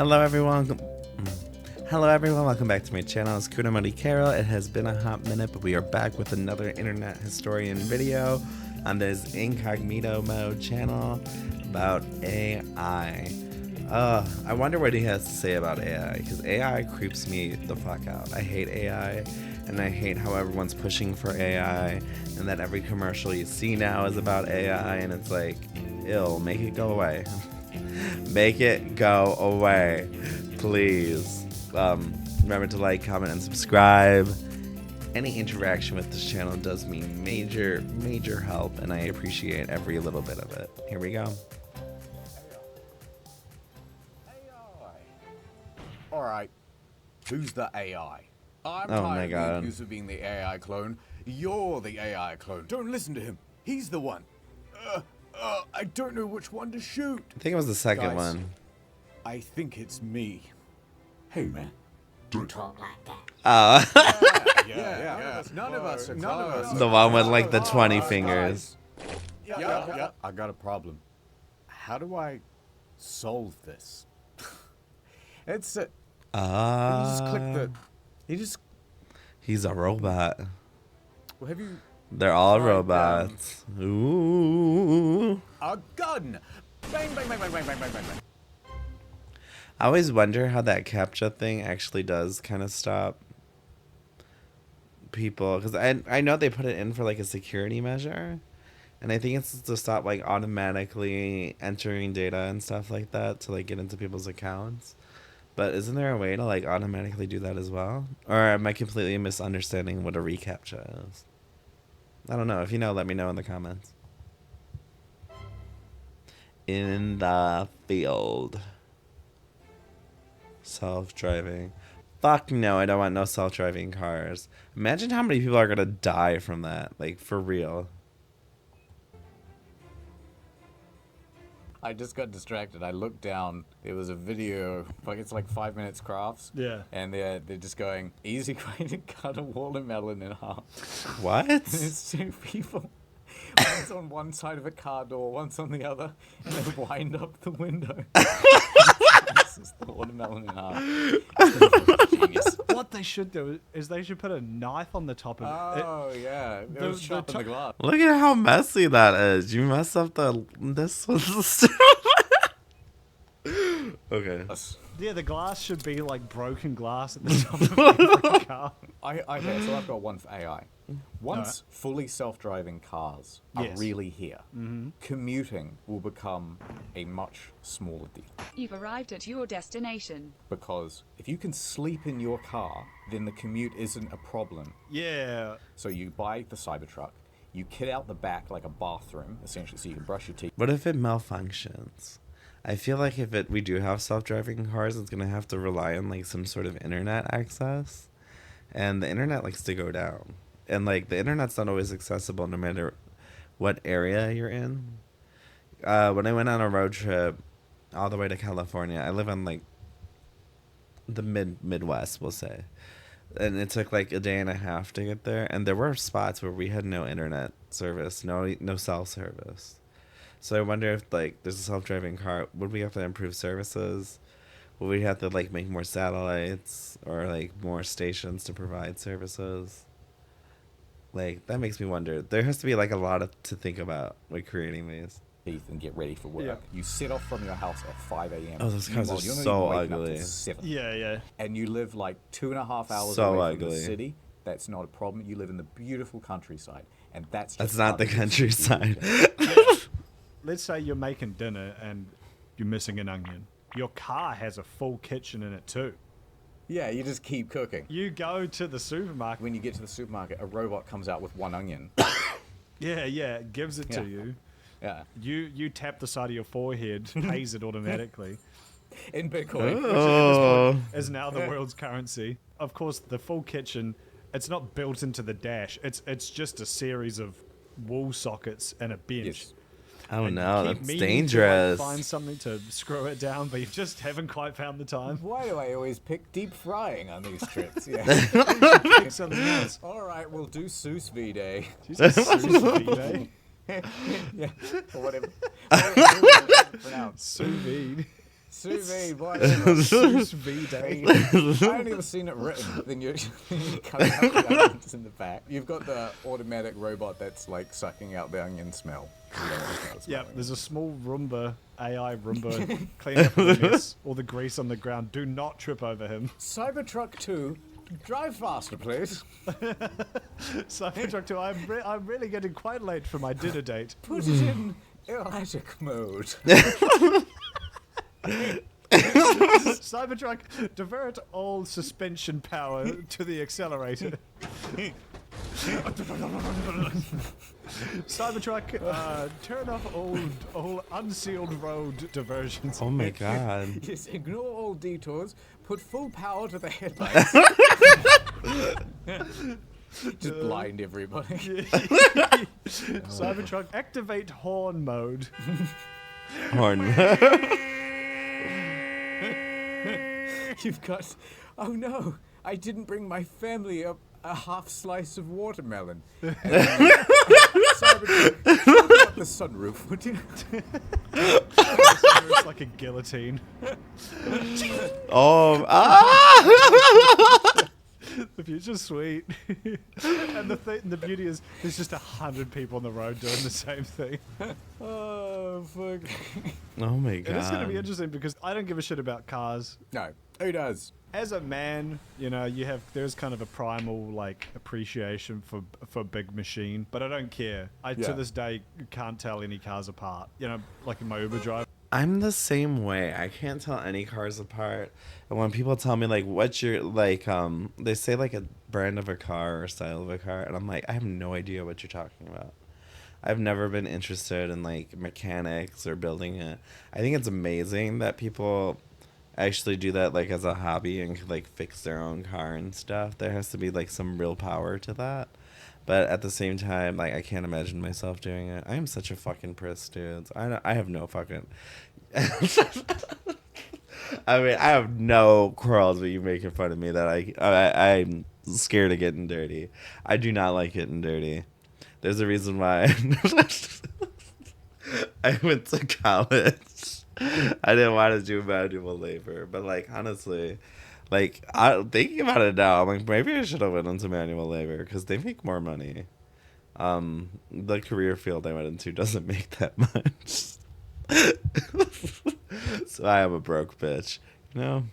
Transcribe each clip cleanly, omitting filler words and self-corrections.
Hello everyone. Hello everyone, welcome back to my channel. It's Kunamodi Carol. It has been a hot minute, but we are back with another internet historian video on this Incognito mode channel about AI. I wonder what he has to say about AI, because AI creeps me the fuck out. I hate AI, and I hate how everyone's pushing for AI, and that every commercial you see now is about AI, and it's like, ew, make it go away. Make it go away, please. Remember to like, comment, and subscribe. Any interaction with this channel does me major help, and I appreciate every little bit of it. Here we go. Alright, who's the AI? I'm Oh my tired God. of the abuse of being the AI clone. You're the AI clone. Don't listen to him. He's the one. I don't know which one to shoot. I think it was the second Guys, one. I think it's me. Hey, man. Don't talk like that. Yeah. None of us. The one with like the 20 fingers. Yeah. I got a problem. How do I solve this? It's you just click the. You just. He's a robot. Well, have you? They're all Right, robots. Ooh. A gun. Bang, bang, bang, bang, bang, bang, bang, bang. I always wonder how that CAPTCHA thing actually does kind of stop people, because I know they put it in for like a security measure, and I think it's to stop like automatically entering data and stuff like that to like get into people's accounts. But isn't there a way to like automatically do that as well? Or am I completely misunderstanding what a reCAPTCHA is? I don't know. If you know, let me know in the comments. In the field. Self-driving. Fuck no, I don't want no self-driving cars. Imagine how many people are gonna die from that. Like, for real. I just got distracted. I looked down. There was a video, like it's like 5 minutes crafts. Yeah. And they're just going, easy way to cut a watermelon in half. What? There's two people. One's on one side of a car door, one's on the other, and they wind up the window. This is the watermelon in half. Genius. What they should do is they should put a knife on the top of it. Oh, yeah. It was sharp in the glass. Look at how messy that is. You mess up this was okay. Yeah, the glass should be like broken glass at the top of every car. Okay, so I've got one for AI. Once fully self-driving cars are Yes. really here, commuting will become a much smaller deal. You've arrived at your destination. Because if you can sleep in your car, then the commute isn't a problem. Yeah. So you buy the Cybertruck, you kit out the back like a bathroom, essentially, so you can brush your teeth. What if it malfunctions? I feel like if we do have self-driving cars, it's gonna have to rely on like some sort of internet access, and the internet likes to go down, and like the internet's not always accessible no matter what area you're in. When I went on a road trip all the way to California, I live on like the Midwest, we'll say, and it took like a day and a half to get there, and there were spots where we had no internet service, no cell service. So I wonder if like there's a self-driving car, would we have to improve services? Would we have to like make more satellites or like more stations to provide services? Like, that makes me wonder. There has to be like a lot to think about when creating these. Teeth and get ready for work. Yeah. You set off from your house at 5 a.m. Oh, those cars are Meanwhile, you're not so even waking up ugly. till 7. Yeah. And you live like 2.5 hours So away from ugly. the city. That's not a problem. You live in the beautiful countryside, and that's That's just not the part of countryside. Let's say you're making dinner and you're missing an onion. Your car has a full kitchen in it too. Yeah, you just keep cooking. You go to the supermarket. When you get to the supermarket, a robot comes out with 1 onion. Yeah, it gives it to you. Yeah, You tap the side of your forehead, pays it automatically. in Bitcoin. Oh. Is now the world's currency. Of course, the full kitchen, it's not built into the dash. It's just a series of wall sockets and a bench. Yes. Oh And no, you keep that's meaning to, dangerous. like, find something to screw it down, but you just haven't quite found the time. Why do I always pick deep frying on these trips? Yeah. Pick something else. All right, we'll do sous vide day. Jesus, sous vide. Yeah, or whatever. For now. Sous vide. Sous vide, whatever. Sous vide. I only ever seen it written. Then you cut out the onions in the back. You've got the automatic robot that's like sucking out the onion smell. You don't want to smell it Yeah, smelling. there's a small Roomba, AI Roomba, cleaning up the mess, all the grease on the ground. Do not trip over him. Cybertruck 2, drive faster, please. Cybertruck 2, I'm really getting quite late for my dinner date. Put it in erratic mode. Cybertruck, divert all suspension power to the accelerator. Cybertruck, turn off all unsealed road diversions. Oh my god. Yes, ignore all detours. Put full power to the headlights. Just blind everybody. Cybertruck, activate horn mode. Horn. You've got. Oh no! I didn't bring my family a half slice of watermelon. And then, Cybertruck, open up the sunroof, would you? It's like a guillotine. Oh. Ah! The future's sweet. And the beauty is there's just 100 people on the road doing the same thing. Oh fuck! Oh my god. It is going to be interesting because I don't give a shit about cars. No, who does? As a man, you know, there's kind of a primal like appreciation for big machine, but I don't care. I Yeah. to this day can't tell any cars apart. You know, like in my Uber drive. I'm the same way. I can't tell any cars apart. And when people tell me like what's your like they say like a brand of a car or style of a car and I'm like I have no idea what you're talking about. I've never been interested in like mechanics or building it. I think it's amazing that people actually do that like as a hobby and could like fix their own car and stuff. There has to be like some real power to that. But at the same time, like, I can't imagine myself doing it. I am such a fucking priss, dude. I have no fucking... I mean, I have no quarrels with you making fun of me that I'm scared of getting dirty. I do not like getting dirty. There's a reason why I went to college. I didn't want to do manual labor. But, like, honestly... Like, thinking about it now, I'm like, maybe I should have went into manual labor because they make more money. The career field I went into doesn't make that much. So I am a broke bitch. You know?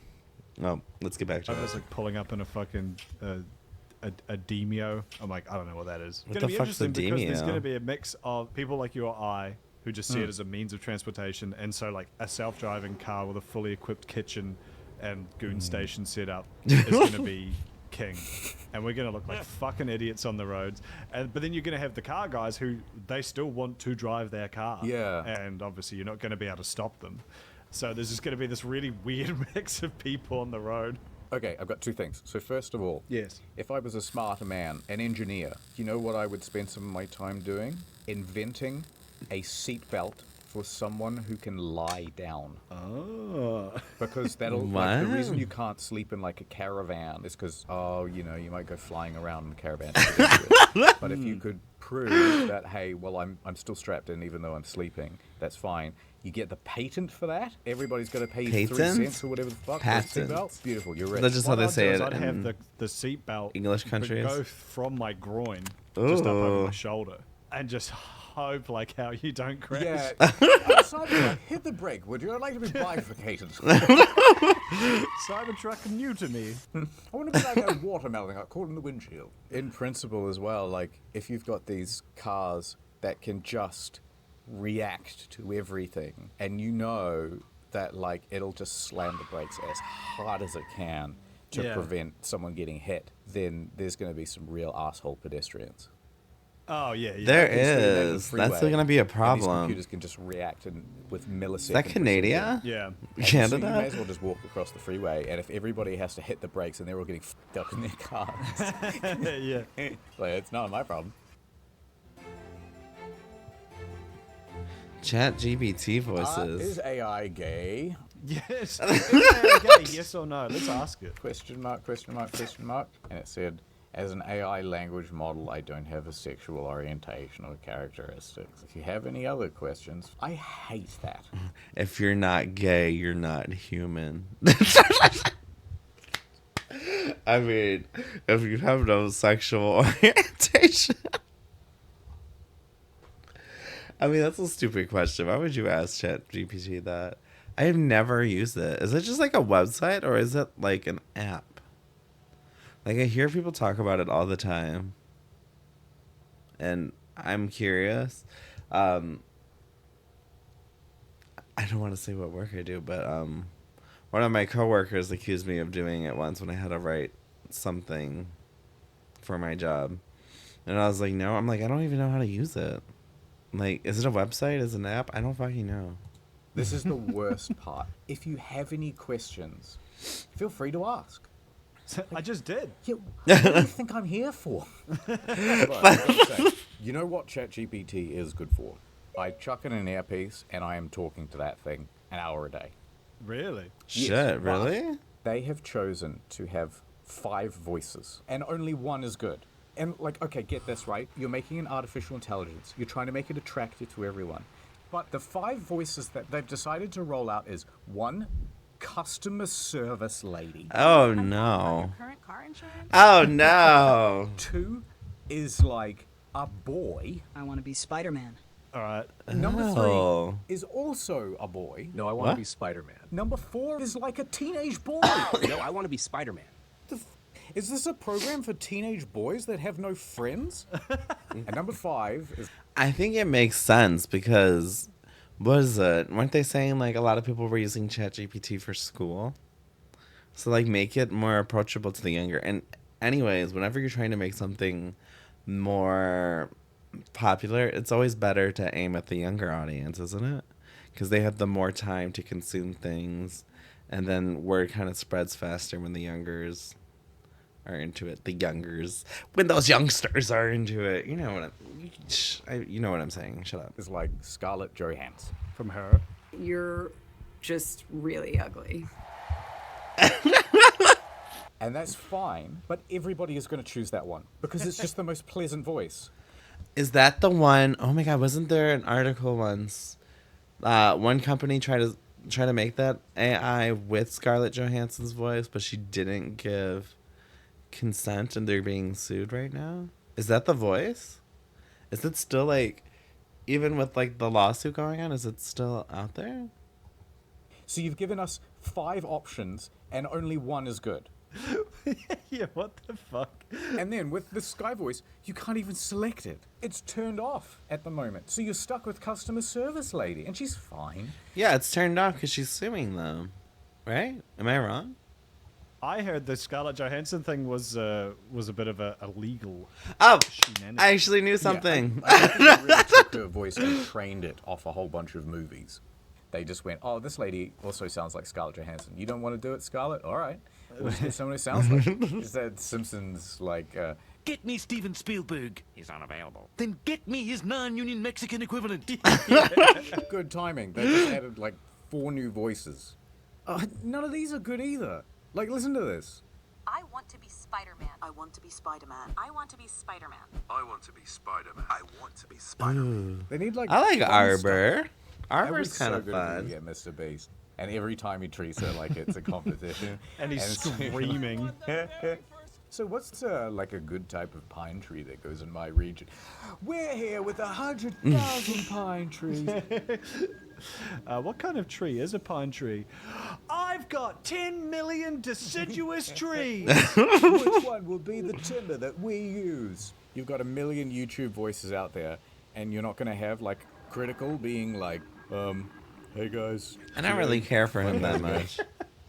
No, let's get back to I was it. like pulling up in a fucking a Demio. I'm like, I don't know what that is. It's What gonna the be fuck's a interesting because there's Demio? going to be a mix of people like you or I who just see it as a means of transportation, and so like a self-driving car with a fully equipped kitchen and goon station set up is going to be king, and we're going to look like fucking idiots on the roads. But then you're going to have the car guys who they still want to drive their car, Yeah. and obviously you're not going to be able to stop them. So there's just going to be this really weird mix of people on the road. Okay, I've got two things. So first of all, Yes. if I was a smarter man, an engineer, you know what I would spend some of my time doing? Inventing a seatbelt for someone who can lie down. Oh. Because that'll, like, the What? reason you can't sleep in like a caravan is because, you know, you might go flying around in a caravan. To begin with. But if you could prove that, hey, well, I'm still strapped in even though I'm sleeping, that's fine. You get the patent for that. Everybody's got to pay you 3 Patent? cents or whatever the fuck. for a Patent. seatbelt. Beautiful, you're rich. That's just how they What I'd say do is it I'd have in the seat belt English countries. go from my groin just up over Ooh. my shoulder and just hope like how you don't crash. Yeah. Cybertruck, hit the brake, would you? I'd like to be bifurcated. Cybertruck new to me. I want to be like a watermelon got caught in the windshield. In principle as well, like, if you've got these cars that can just react to everything, and you know that, like, it'll just slam the brakes as hard as it can to Yeah. prevent someone getting hit, then there's going to be some real asshole pedestrians. Oh yeah, yeah. There Obviously, they're in the is. That's freeway, going to be a and these problem. computers can just react with millisecond. Is that Canada? Yeah. And so you may Canada? as well just walk across the freeway, and if everybody has to hit the brakes and they're all getting f***ed up in their cars, Yeah. like, it's not my problem. Chat GBT Is voices. AI gay? Yes. Is that okay? Yes or no? Let's ask it. Question mark, question mark, question mark. And it said, As an AI language model, I don't have a sexual orientation or characteristics. If you have any other questions, I hate that. If you're not gay, you're not human. I mean, if you have no sexual orientation. I mean, that's a stupid question. Why would you ask ChatGPT that? I have never used it. Is it just like a website or is it like an app? Like, I hear people talk about it all the time. And I'm curious. I don't want to say what work I do, but one of my coworkers accused me of doing it once when I had to write something for my job. And I was like, no. I'm like, I don't even know how to use it. Like, is it a website? Is it an app? I don't fucking know. This is the worst part. If you have any questions, feel free to ask. I just did. Yeah, what do you think I'm here for? Right, I gotta say, you know what ChatGPT is good for? I chuck in an earpiece and I am talking to that thing an hour a day. Really? Shit, Yes, but really? They have chosen to have 5 voices, and only one is good. And, like, okay, get this right. You're making an artificial intelligence. You're trying to make it attractive to everyone. But the 5 voices that they've decided to roll out is 1, customer service lady. Oh, On no. your current car insurance? Oh, no. 2 is, like, a boy. I want to be Spider-Man. All right. Number Oh. 3 is also a boy. No, I want What? to be Spider-Man. Number 4 is like a teenage boy. No, I want to be Spider-Man. Is this a program for teenage boys that have no friends? And number 5 is I think it makes sense because, what is it? Weren't they saying, like, a lot of people were using ChatGPT for school? So, like, make it more approachable to the younger. And anyways, whenever you're trying to make something more popular, it's always better to aim at the younger audience, isn't it? Because they have the more time to consume things, and then word kind of spreads faster when the youngers are into it. The youngers, when those youngsters are into it, you know you know what I'm saying. Shut up. like Scarlett Johansson. From her. You're just really ugly. And that's fine, but everybody is going to choose that one because it's just the most pleasant voice. Is that the one? Oh my god, wasn't there an article once? One company tried to make that AI with Scarlett Johansson's voice, but she didn't give consent, and they're being sued right now. Is that the voice? Is it still, like, even with, like, the lawsuit going on, is it still out there? So you've given us 5 options and only one is good. Yeah, what the fuck? And then with the Sky voice, you can't even select it. It's turned off at the moment. So you're stuck with customer service lady, and she's fine. Yeah, it's turned off because she's suing them, right? Am I wrong? I heard the Scarlett Johansson thing was a bit of a legal Oh, shenanigan. I actually knew something. I think they really took her voice and trained it off a whole bunch of movies. They just went, oh, this lady also sounds like Scarlett Johansson. You don't want to do it, Scarlett? All right. We'll just get someone who sounds like it. Is that Simpsons, like, Get me Steven Spielberg. He's unavailable. Then get me his non-union Mexican equivalent. good timing. They just added, like, 4 new voices. None of these are good either. Like, listen to this. I want to be Spider-Man. I want to be Spider-Man. I want to be Spider-Man. I want to be Spider-man. I want to be Spider-Man. They need, like, I like fun Arbor. stuff. Arbor's That kind was of so good when fun. you get Mr. Beast. And every time he treats her like it's a competition. And he's it's- screaming. So what's like a good type of pine tree that goes in my region? We're here with 100,000 pine trees. What kind of tree is a pine tree? I've got 10 million deciduous trees. Which one will be the timber that we use? You've got a million YouTube voices out there, and you're not going to have, like, Critical being like, hey guys. I don't really care for him that much.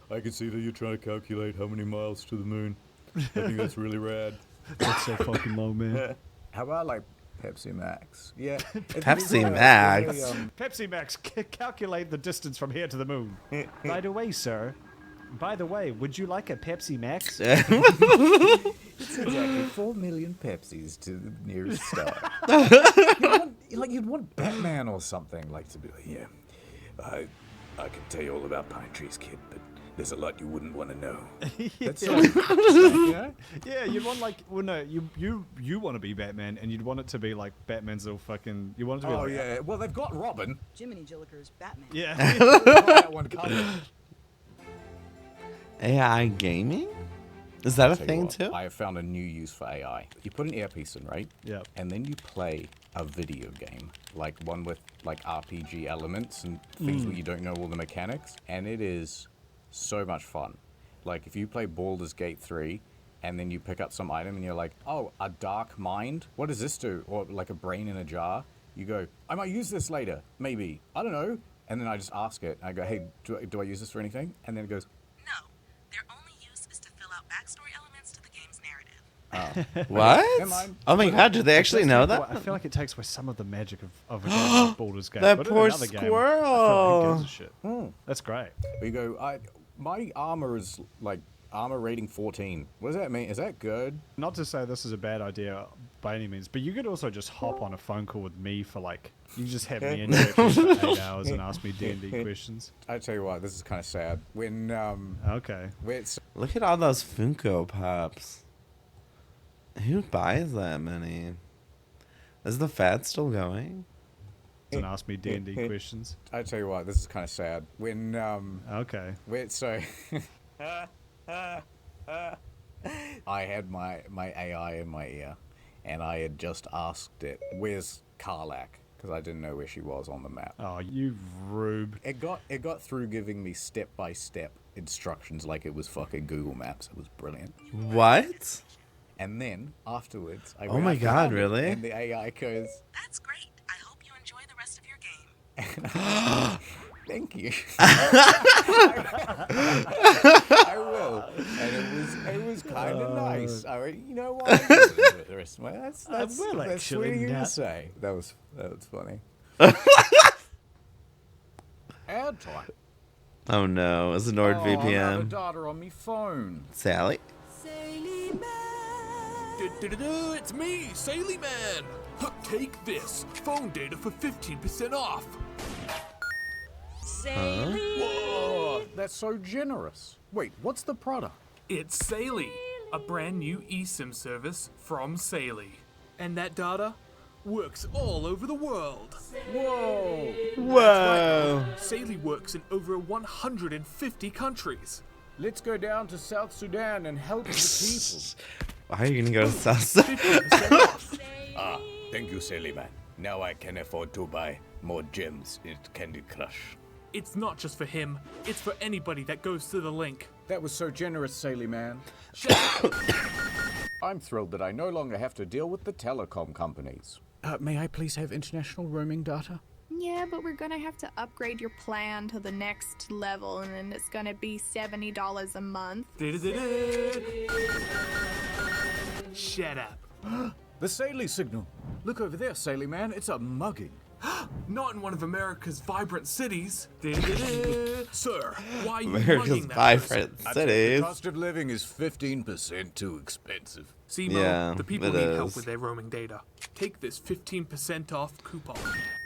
I can see that you're trying to calculate how many miles to the moon. I think that's really rad. That's so fucking low, man. How about, like, Pepsi Max? Yeah. Pepsi Max? Pepsi Max, calculate the distance from here to the moon. By the way, sir. By the way, would you like a Pepsi Max? It's exactly 4 million Pepsis to the nearest star. You'd want Batman or something, like, to be like, yeah, I can tell you all about pine trees, kid, but There's a lot you wouldn't want to know. That's yeah, you'd want like, well, no, you want to be Batman, and you'd want it to be like Batman's little fucking. You want it to be Oh like, yeah. Well, they've got Robin. Jiminy Jilliker's Batman. yeah. They've got that one covered. AI gaming? Is that a Tell you thing what, too? I have found a new use for AI. You put an earpiece in, right? Yep. And then you play a video game, like one with like RPG elements and things where you don't know all the mechanics, and it is so much fun. Like if you play Baldur's Gate 3 and then you pick up some item and you're like, oh, a dark mind? What does this do? Or like a brain in a jar? You go, I might use this later, maybe. I don't know. And then I just ask it. I go, hey, do I use this for anything? And then it goes, No, their only use is to fill out backstory elements to the game's narrative. What? Never mind. Oh my god, do they actually know that? I feel like it takes away some of the magic of a game like Baldur's Gate. That but in poor another game, I feel squirrel. like who gives a shit? That's great. you go, my armor is like armor rating 14. What does that mean? Is that good? Not to say this is a bad idea by any means, but you could also just hop on a phone call with me for like, you just have me in your ears for 8 hours and ask me D&D questions. I tell you what, this is kind of sad. When Okay. Look at all those Funko Pops. Who buys that many? Is the fad still going? And ask me D&D questions. I tell you what, this is kind of sad. When Okay. so I had my AI in my ear, and I had just asked it, "Where's Karlak?" Because I didn't know where she was on the map. Oh, you rube. It got through giving me step-by-step instructions like it was fucking Google Maps. It was brilliant. What? And then afterwards, I Oh went my up to God, Robin, really? And the AI goes, That's great. I hope you enjoy the rest of your game. "Thank you." I will. And it was kind of nice. I mean, you know what? The rest of my, that's will that's sweet actually of you to not. say. That was funny. Ad time. Oh no, it's a I'm out of NordVPN. data on me phone. Sally? It's me, Saily Man. Take this phone data for 15% off. Whoa, that's so generous. Wait, what's the product? It's Saily, a brand new eSIM service from Saily. And that data works all over the world. Whoa. Whoa. Saily works in over 150 countries. Let's go down to South Sudan and help the people. Why are you gonna go to South Sudan? 15% off. Thank you, Silly Man. Now I can afford to buy more gems in Candy Crush. It's not just for him, it's for anybody that goes to the link. That was so generous, Silly Man. I'm thrilled that I no longer have to deal with the telecom companies. May I please have international roaming data? Yeah, but we're gonna have to upgrade your plan to the next level, and then it's gonna be $70 a month. Shut up. The Saley signal. Look over there, Saley Man. It's a mugging. Not in one of America's vibrant cities. Sir, why are you America's mugging that person? vibrant The cities. cost of living is 15% too expensive. See, Mo, Yeah, the people it need help is. with their roaming data. Take this 15% off coupon.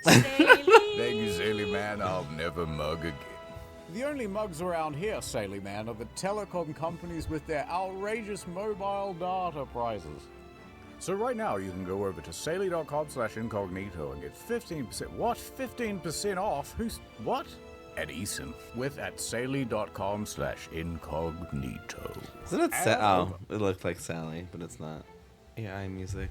Thank you, Saley Man. I'll never mug again. The only mugs around here, Saley Man, are the telecom companies with their outrageous mobile data prices. So right now you can go over to Saley.com/incognito and get 15%. What? 15% off? Who's what? At eSIM with at Saley.com/incognito. Isn't it Oh, it looked like Sally, but it's not. AI music.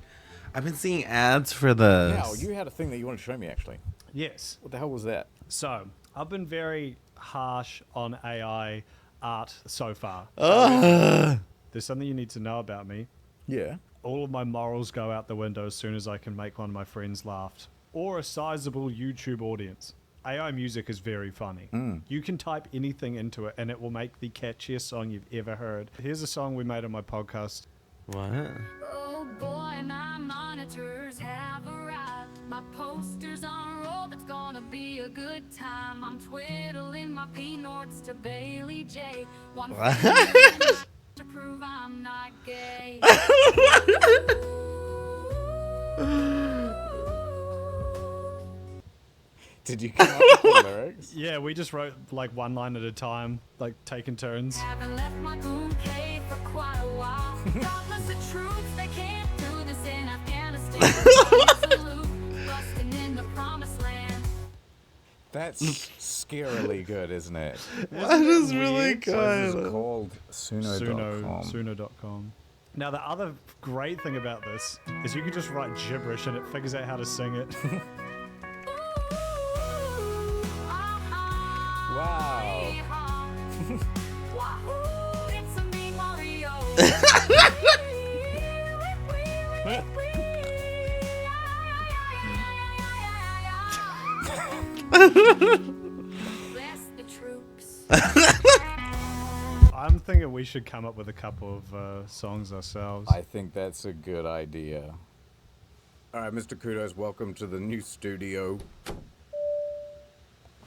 I've been seeing ads for this. Now, you had a thing that you wanted to show me, actually. Yes. What the hell was that? So, I've been very harsh on AI art so far. There's something you need to know about me. Yeah. All of my morals go out the window as soon as I can make one of my friends laugh. Or a sizable YouTube audience. AI music is very funny. You can type anything into it and it will make the catchiest song you've ever heard. Here's a song we made on my podcast. What? Oh boy, my monitors have arrived. My poster's on roll, it's gonna be a good time. I'm twiddling my peanuts to Bailey J. One to prove I'm not gay. Did you come up with the lyrics? Yeah, we just wrote like one line at a time, like taking turns. Haven't left my goon cave for quite a while. Godless the troops, they can't do this in Afghanistan. Salute, busting in the promised land. That's scarily good, isn't it? That is really This is good. called Suno.com. Suno.com. Now, the other great thing about this is you can just write gibberish and it figures out how to sing it. Wow. Wahoo, it's a me, Mario. Bless the troops. I'm thinking we should come up with a couple of songs ourselves. I think that's a good idea. All right, Mr. Kudos, welcome to the new studio.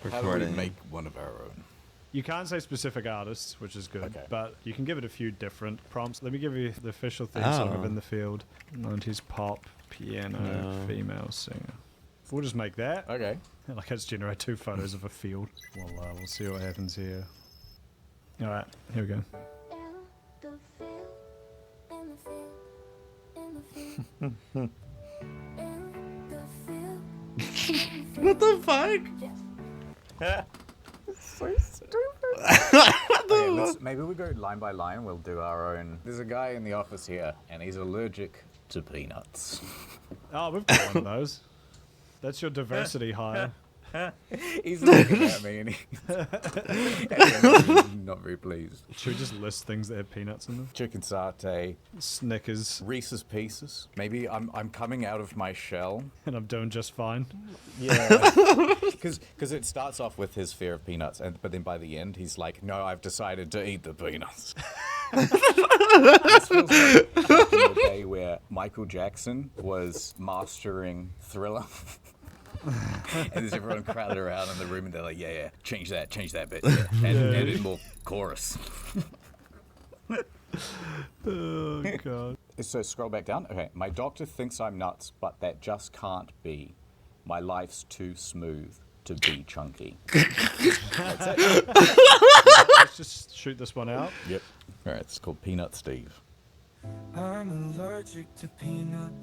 How do we Recording. make one of our own? You can't say specific artists, which is good, Okay. but you can give it a few different prompts. Let me give you the official theme song of Oh. In the Field. 90s pop, piano, No. female singer. We'll just make that. Okay. Like, let's generate 2 photos of a field. We'll see what happens here. All right, here we go. What the fuck? So stupid. Maybe we go line by line. We'll do our own. There's a guy in the office here, and he's allergic to peanuts. Oh, we've got one of those. That's your diversity hire. He's looking at me, and he's not very pleased. Should we just list things that have peanuts in them? Chicken satay, Snickers, Reese's Pieces. Maybe I'm coming out of my shell. and I'm doing just fine. Yeah, because it starts off with his fear of peanuts, but then by the end he's like, "No, I've decided to eat the peanuts." This feels like back in the day where Michael Jackson was mastering Thriller. And there's everyone crowded around in the room, and they're like, "Yeah, change that bit, yeah. And add in more chorus." Oh, God. So scroll back down. Okay, my doctor thinks I'm nuts, but that just can't be. My life's too smooth to be chunky. That's it. Let's just shoot this one out. Yep. All right, it's called Peanut Steve. I'm allergic to peanuts.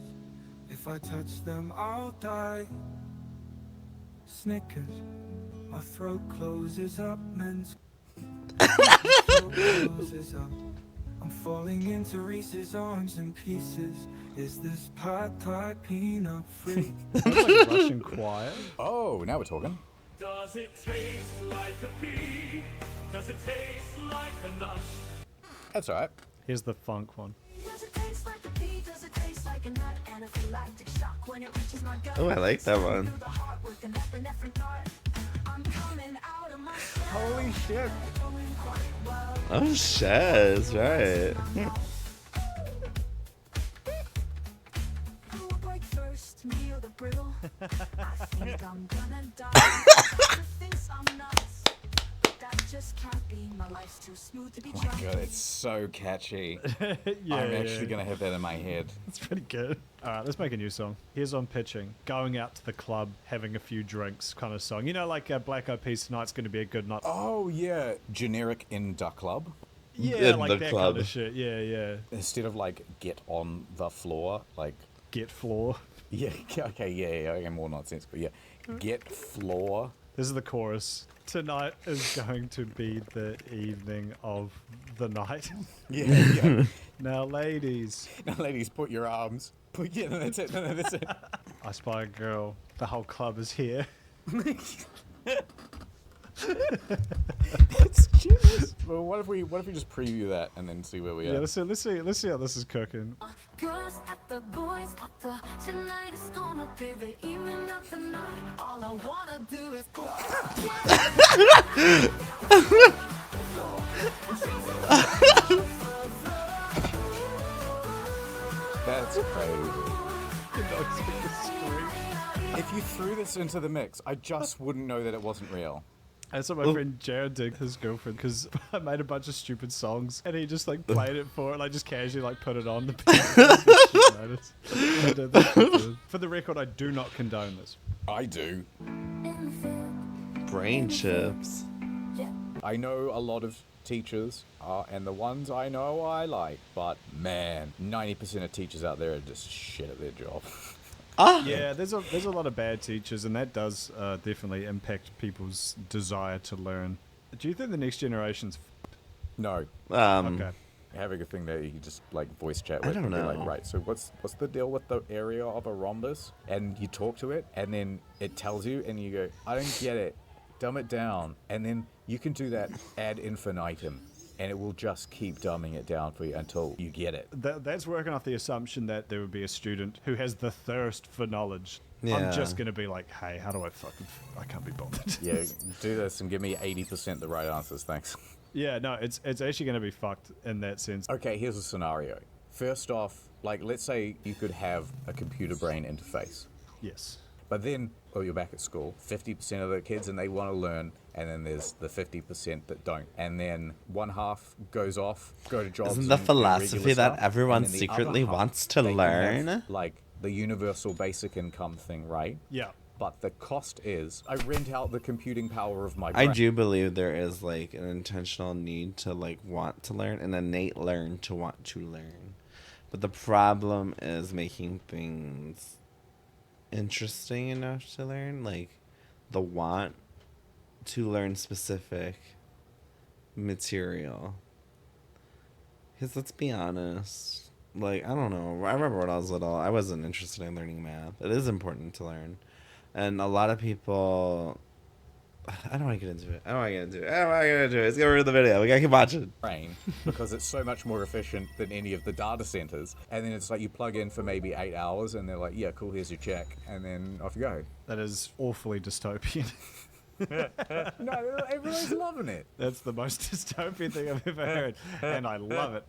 If I touch them, I'll die. Snickers, my throat closes up, men's throat closes up. I'm falling into Reese's arms in pieces. Is this Pad Thai peanut free? That's like a Russian choir. Oh, now we're talking. Does it taste like a pea? Does it taste like a nut? That's all right. Here's the funk one. Does it taste like a pea? Does it taste like a nut? Anaphylactic shock when it reaches my gut. Oh, I like that one. Through the heart with an epinephrine dart. I'm coming out of my shell. Holy shit. Doing quite well. Oh, shit, right. Who will break first, me or the brittle? I think I'm gonna die. Doctor thinks I'm nuts. That just can't be. My life's too smooth to be Oh my chunky. god, it's so catchy. Yeah, I'm yeah, actually yeah. gonna have that in my head. That's pretty good. All right, let's make a new song. Here's on pitching. Going out to the club, having a few drinks kind of song. You know, like Black Eyed Peas Tonight's going to be a good night. Oh yeah, generic in the club. Yeah, In like the that club. kind of shit. Yeah, yeah. Instead of like get on the floor, like Get floor. yeah, okay, yeah, okay, more nonsensical. Yeah, get floor. This is the chorus. Tonight is going to be the evening of the night. Yeah, yeah. Now, ladies, Now, ladies, put your arms. Yeah, no, that's it. No, that's it. I spy a girl. The whole club is here. That's genius. Well, what if we just preview that and then see where we Yeah, are? let's see how this is cooking. Girls at the boys at the tonight is gonna be the evening of the night. All I wanna do is go. That's crazy. If you threw this into the mix, I just wouldn't know that it wasn't real. That's what my friend Jared did with his girlfriend, because I made a bunch of stupid songs and he just like played it for her, like just casually like put it on the piano. She noticed. I did that. For the record, I do not condone this. I do. In the Brain chips. I know a lot of teachers, and the ones I know I like, but man, 90% of teachers out there are just shit at their job. Yeah, there's a lot of bad teachers, and that does definitely impact people's desire to learn. Do you think the next generation's No. okay? Having a thing that you can just like voice chat with I don't and be know. like, right, so what's the deal with the area of a rhombus? And you talk to it, and then it tells you, and you go, I don't get it. Dumb it down. And then you can do that ad infinitum, and it will just keep dumbing it down for you until you get it. That's working off the assumption that there would be a student who has the thirst for knowledge. Yeah. I'm just going to be like, hey, how do I I can't be bothered. Yeah, do this and give me 80% the right answers, thanks. Yeah, no, it's actually going to be fucked in that sense. Okay, here's a scenario. First off, like, let's say you could have a computer brain interface. Yes. But then, you're back at school, 50% of the kids and they want to learn, and then there's the 50% that don't. And then one half goes off, go to jobs. Isn't the and do philosophy regular that stuff, everyone and then the secretly other half, wants to they can learn? have, like, the universal basic income thing, right? Yeah. But the cost is, I rent out the computing power of my brain. I do believe there is like an intentional need to like want to learn, an innate learn to want to learn. But the problem is making things interesting enough to learn, like the want to learn specific material. Because let's be honest, like, I don't know. I remember when I was little, I wasn't interested in learning math. It is important to learn. And a lot of people... I don't want to get into it. Let's get rid of the video. We gotta keep watching. Brain, because it's so much more efficient than any of the data centers. And then it's like you plug in for maybe 8 hours and they're like, yeah, cool, here's your check. And then off you go. That is awfully dystopian. No, everyone's loving it. That's the most dystopian thing I've ever heard. And I love it.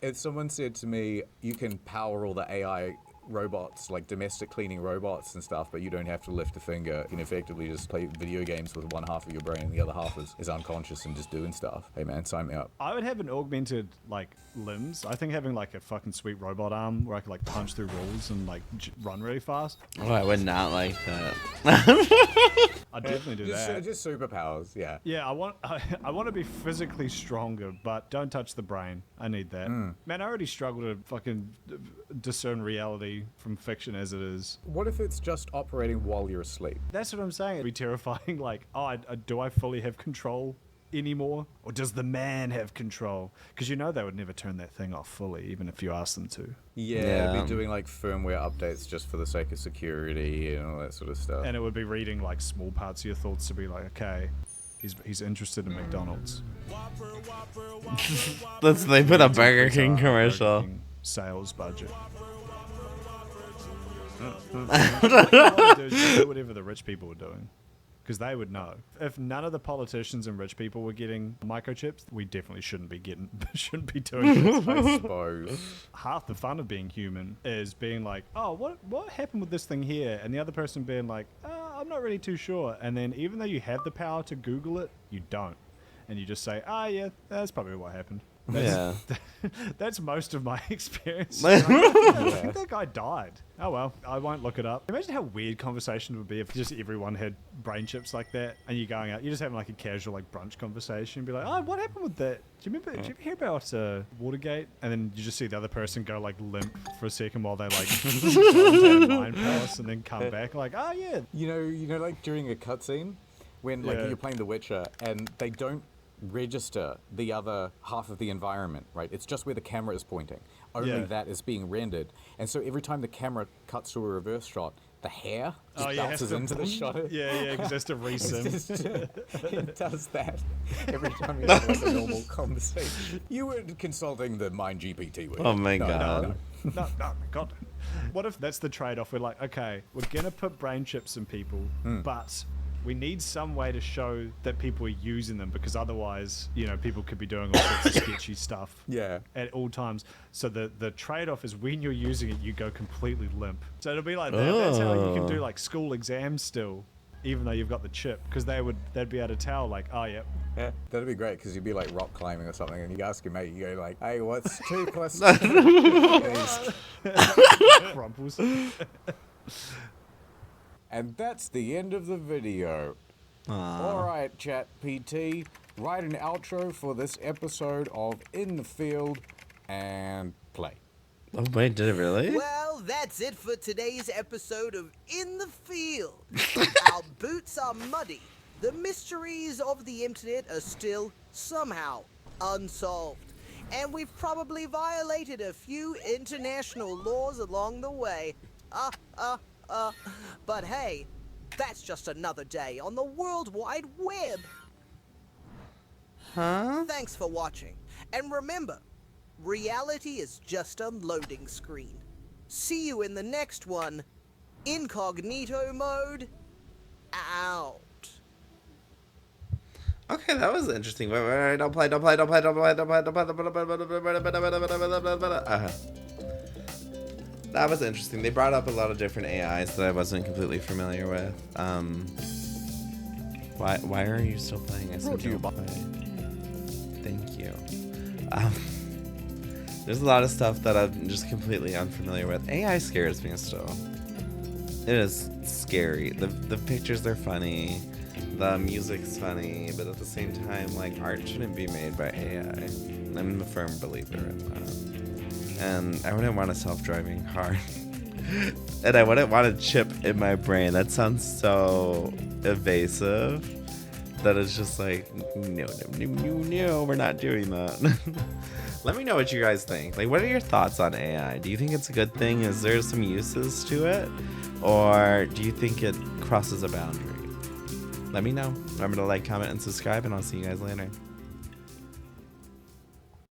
If someone said to me, you can power all the AI robots, like domestic cleaning robots and stuff, but you don't have to lift a finger. You can effectively just play video games with one half of your brain and the other half is unconscious and just doing stuff. Hey man, sign me up. I would have an augmented, like, limbs. I think having, like, a fucking sweet robot arm where I could, like, punch through walls and, like, run really fast. Oh, I would not like that. I'd definitely do that. Just superpowers, yeah. Yeah, I want to be physically stronger, but don't touch the brain. I need that. Man, I already struggle to fucking discern reality from fiction as it is. What if it's just operating while you're asleep? That's what I'm saying. It'd be terrifying. Like, do I fully have control anymore? Or does the man have control? Because you know they would never turn that thing off fully, even if you asked them to. Yeah, it'd be doing like firmware updates just for the sake of security and all that sort of stuff. And it would be reading like small parts of your thoughts to be like, okay, he's interested in McDonald's. They put a Burger King commercial. Burger King sales budget. Do whatever the rich people were doing, because they would know. If none of the politicians and rich people were getting microchips, we definitely shouldn't be doing this. I suppose. Half the fun of being human is being like, oh, what happened with this thing here, and the other person being like, I'm not really too sure, and then even though you have the power to Google it, you don't, and you just say, yeah, that's probably what happened. That's most of my experience. I think that guy died. Oh well, I won't look it up. Imagine how weird conversation would be if just everyone had brain chips like that, and you're going out, you're just having like a casual like brunch conversation, and be like, oh, what happened with that? Do you ever hear about Watergate? And then you just see the other person go like limp for a second while they like go into a mind palace and then come back like, oh yeah. You know, like during a cutscene when like you're playing The Witcher and they don't register the other half of the environment, right? It's just where the camera is pointing. Only that is being rendered. And so every time the camera cuts to a reverse shot, the hair just bounces into the shot. Yeah, because that's to resim. It does that every time you have like a normal conversation. You were consulting the Mind GPT with. Oh my god. No, God. What if that's the trade-off? We're like, okay, we're gonna put brain chips in people, but we need some way to show that people are using them, because otherwise, you know, people could be doing all sorts of sketchy stuff at all times. So the trade-off is when you're using it, you go completely limp. So it'll be like that. That's how you can do like school exams still, even though you've got the chip, because they'd be able to tell like, oh yeah. Yeah, that'd be great, because you'd be like rock climbing or something, and you ask your mate, you go like, hey, what's 2 plus 2? Crumples. And that's the end of the video. All right, Chat PT, write an outro for this episode of In the Field and play. Oh wait, did it really? Well, that's it for today's episode of In the Field. Our boots are muddy. The mysteries of the internet are still somehow unsolved. And we've probably violated a few international laws along the way. But hey, that's just another day on the World Wide Web. Huh? Thanks for watching. And remember, reality is just a loading screen. See you in the next one. Incognito mode out. Okay, that was interesting. Wait, don't play. That was interesting. They brought up a lot of different AIs that I wasn't completely familiar with. Why are you still playing? I said don't play. Thank you. There's a lot of stuff that I'm just completely unfamiliar with. AI scares me still. It is scary. The pictures are funny. The music's funny, but at the same time, like, art shouldn't be made by AI. I'm a firm believer in that. And I wouldn't want a self-driving car. And I wouldn't want a chip in my brain. That sounds so evasive that it's just like, no, we're not doing that. Let me know what you guys think. Like, what are your thoughts on AI? Do you think it's a good thing? Is there some uses to it? Or do you think it crosses a boundary? Let me know. Remember to like, comment, and subscribe, and I'll see you guys later.